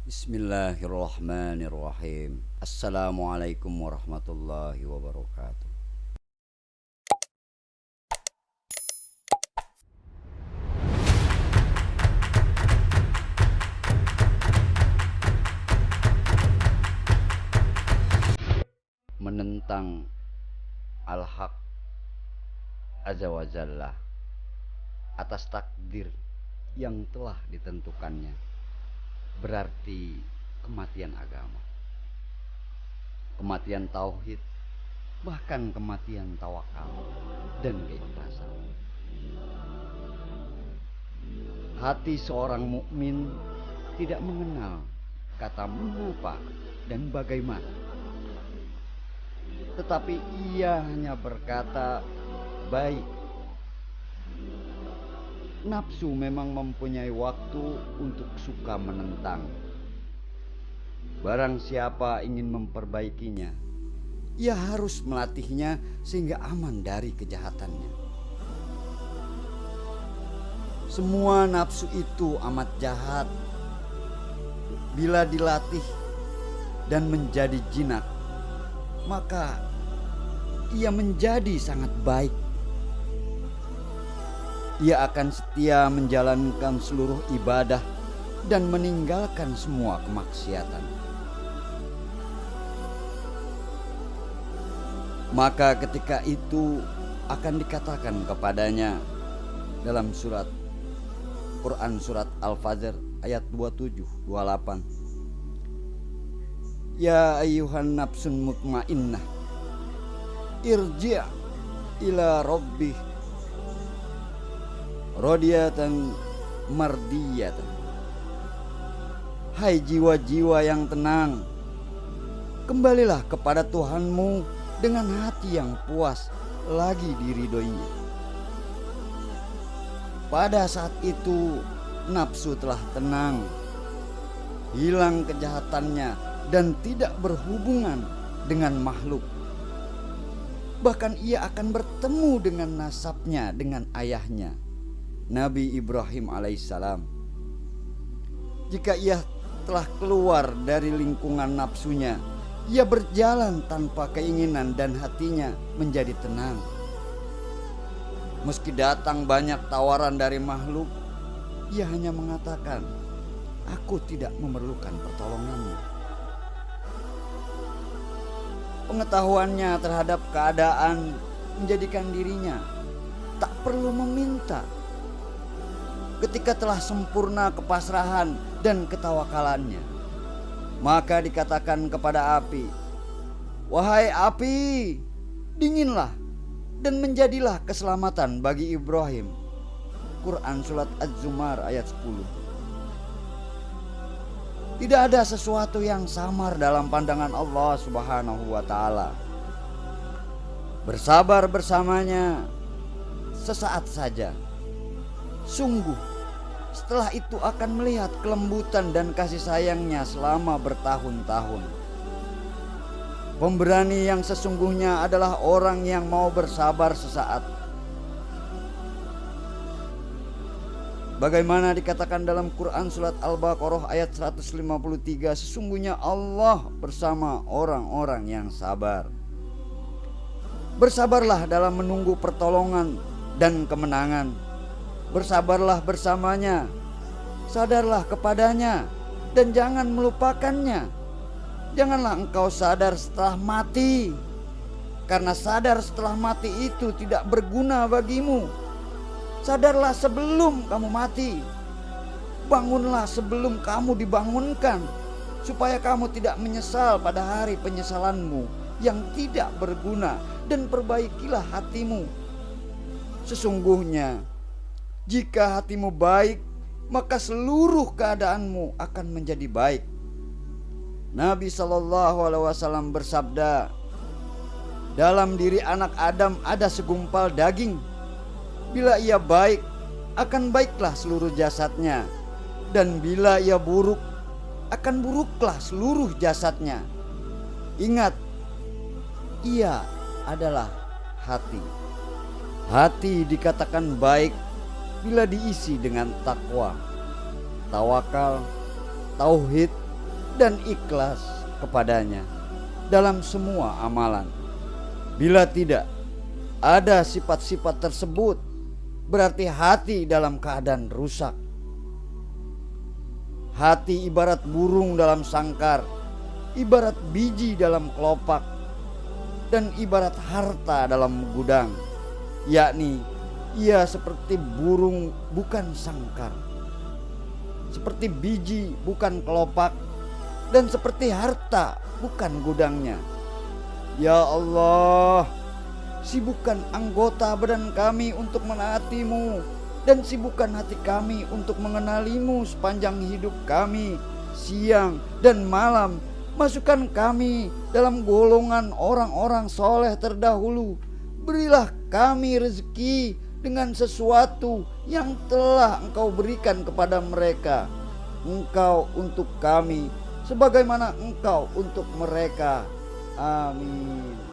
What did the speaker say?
Bismillahirrahmanirrahim. Assalamualaikum warahmatullahi wabarakatuh. Menentang al-haq azza wa jalla atas takdir yang telah ditentukannya berarti kematian agama, kematian tauhid, bahkan kematian tawakal dan keikhlasan. Hati seorang mukmin tidak mengenal kata mengapa dan bagaimana, tetapi ia hanya berkata baik. Nafsu memang mempunyai waktu untuk suka menentang. Barang siapa ingin memperbaikinya, ia harus melatihnya sehingga aman dari kejahatannya. Semua nafsu itu amat jahat. Bila dilatih dan menjadi jinak, maka ia menjadi sangat baik. Ia akan setia menjalankan seluruh ibadah dan meninggalkan semua kemaksiatan. Maka ketika itu akan dikatakan kepadanya dalam surat Quran surat Al-Fajr ayat 27-28. Ya ayyuhan nafsun mutmainnah, irji' ila rabbih radiyatan mardiyatan. Hai jiwa-jiwa yang tenang, kembalilah kepada Tuhanmu dengan hati yang puas lagi diridhoinya. Pada saat itu nafsu telah tenang, hilang kejahatannya dan tidak berhubungan dengan makhluk. Bahkan ia akan bertemu dengan nasabnya, dengan ayahnya, Nabi Ibrahim alaihissalam. Jika ia telah keluar dari lingkungan nafsunya, ia berjalan tanpa keinginan dan hatinya menjadi tenang. Meski datang banyak tawaran dari makhluk, ia hanya mengatakan, aku tidak memerlukan pertolonganmu. Pengetahuannya terhadap keadaan menjadikan dirinya tak perlu meminta. Ketika telah sempurna kepasrahan dan ketawakalannya, maka dikatakan kepada api, wahai api, dinginlah dan menjadilah keselamatan bagi Ibrahim. Quran surat Az-Zumar ayat 10. Tidak ada sesuatu yang samar dalam pandangan Allah Subhanahu wa ta'ala. Bersabar bersamanya sesaat saja. Sungguh, setelah itu akan melihat kelembutan dan kasih sayangnya selama bertahun-tahun. Pemberani yang sesungguhnya adalah orang yang mau bersabar sesaat. Bagaimana dikatakan dalam Quran surat Al-Baqarah ayat 153, sesungguhnya Allah bersama orang-orang yang sabar. Bersabarlah dalam menunggu pertolongan dan kemenangan. Bersabarlah bersamanya, sadarlah kepadanya, dan jangan melupakannya. Janganlah engkau sadar setelah mati, karena sadar setelah mati itu tidak berguna bagimu. Sadarlah sebelum kamu mati, bangunlah sebelum kamu dibangunkan, supaya kamu tidak menyesal pada hari penyesalanmu yang tidak berguna, dan perbaikilah hatimu. Sesungguhnya jika hatimu baik, maka seluruh keadaanmu akan menjadi baik. Nabi SAW bersabda, dalam diri anak Adam ada segumpal daging. Bila ia baik, akan baiklah seluruh jasadnya. Dan bila ia buruk, akan buruklah seluruh jasadnya. Ingat, ia adalah hati. Hati dikatakan baik bila diisi dengan takwa, tawakal, tauhid, dan ikhlas kepadanya dalam semua amalan. Bila tidak ada sifat-sifat tersebut, berarti hati dalam keadaan rusak. Hati ibarat burung dalam sangkar, ibarat biji dalam kelopak, dan ibarat harta dalam gudang, yakni ia seperti burung bukan sangkar, seperti biji bukan kelopak, dan seperti harta bukan gudangnya. Ya Allah, sibukkan anggota badan kami untuk menaati-Mu, dan sibukkan hati kami untuk mengenali-Mu sepanjang hidup kami, siang dan malam. Masukkan kami dalam golongan orang-orang soleh terdahulu. Berilah kami rezeki dengan sesuatu yang telah Engkau berikan kepada mereka. Engkau untuk kami sebagaimana Engkau untuk mereka. Amin.